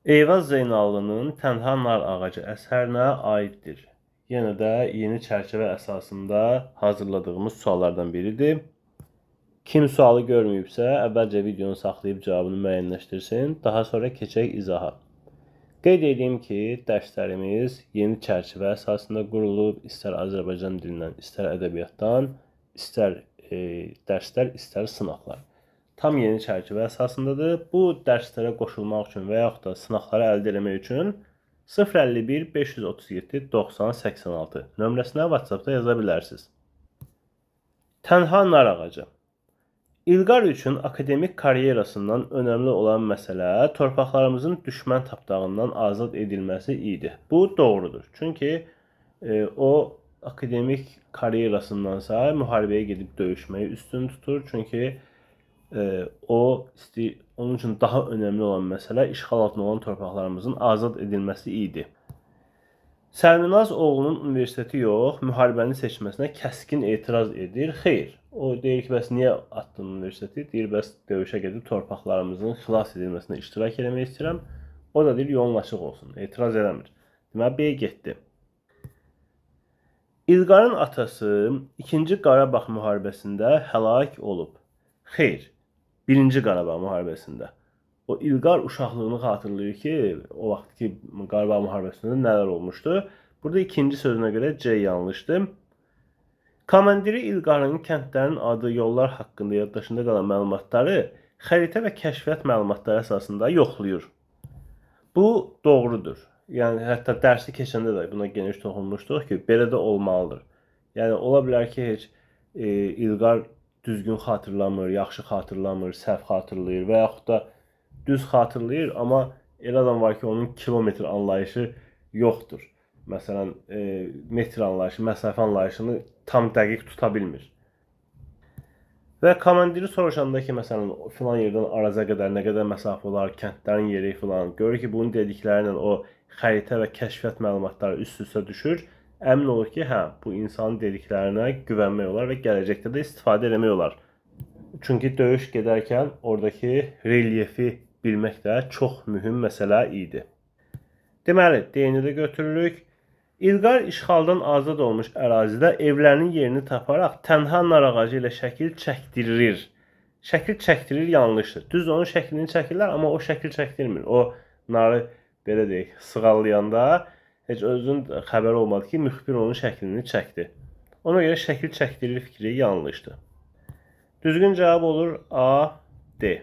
Eyvaz Zeynallının Tənha Nar Ağacı əsərinə aiddir. Yenə də yeni çərçivə əsasında hazırladığımız suallardan biridir. Kim sualı görməyibsə, əvvəlcə videonu saxlayıb cavabını müəyyənləşdirsin, daha sonra keçək izaha. Qeyd edeyim ki, dərslərimiz yeni çərçivə əsasında qurulub, istər Azərbaycan dilindən, istər ədəbiyyatdan, istər dərslər, istər sınaqlar. Tam yeni çərçivə əsasındadır. Bu dərslərə qoşulmaq üçün və yaxud da sınaqları əldə etmək üçün 051 537 90 86 nömrəsinə WhatsApp-da yaza bilərsiniz. Tənha nar ağacı. İlqar üçün akademik karyerasından önəmli olan məsələ torpaqlarımızın düşmən tapdağından azad edilməsi idi. Bu doğrudur. Çünki o akademik karyerasındansa müharibəyə gedib döyüşməyi üstün tutur. Çünki onun üçün daha önəmli olan məsələ işğal altında olan torpaqlarımızın azad edilməsi idi. Sərvinaz oğlunun universiteti yox, müharibəni seçməsinə kəskin etiraz edir. Xeyr, o deyir ki, bəs niyə atdın universiteti? Deyir, bəs döyüşə gedib torpaqlarımızın xilas edilməsinə iştirak etmək istəyirəm. O da deyir, yolun açıq olsun, etiraz eləmir. Deməli, B getdi. İlqarın atası 2-ci Qarabağ müharibəsində həlak olub. Xeyr, 1-ci Qarabağ müharibəsində. O İlqar uşaqlığını xatırlayır ki, o vaxt ki Qarabağ müharibəsində nələr olmuşdu. Burada ikinci sözünə görə C yanlışdır. Komandiri İlqarın kəndlərin adı, yollar haqqında yaddaşında qalan məlumatları xəritə və kəşfiyyat məlumatları əsasında yoxlayır. Bu doğrudur. Yəni hətta dərsi keçəndə də buna geniş toxunmuşduq ki, belə də olmalıdır. Yəni ola bilər ki, heç İlqar düzgün xatırlamır, yaxşı xatırlamır, səhv xatırlayır və yaxud da düz xatırlayır, amma elə adam var ki, onun kilometr anlayışı yoxdur. Məsələn, metr anlayışı, məsafə anlayışını tam dəqiq tuta bilmir. Və komandiri soruşanda ki, məsələn, filan yerdən Araza qədər nə qədər məsafə olar, kəndlərin yeri filan, görür ki, bunun dediklərlə o xəritə və kəşfiyyat məlumatları üst-üstə düşür. Əmin olur ki, hə, bu insanın dediklərinə güvənmək olar və gələcəkdə də istifadə etmək olar. Çünki döyüş gedərkən oradakı relyefi bilmək də çox mühüm məsələ idi. Deməli, D-ni də götürürük. İlqar işğaldan azad olmuş ərazidə evlərinin yerini taparaq tənha nar ağacı ilə şəkil çəkdirir. Şəkil çəkdirir yanlışdır. Düz onun şəklini çəkirlər, amma o şəkil çəkdirmir. O narı, belə deyək, sığallayanda heç özünün xəbəri olmadı ki, müxbir onun şəklini çəkdi. Ona görə şəkil çəkdirir fikri yanlışdır. Düzgün cavab olur A, D.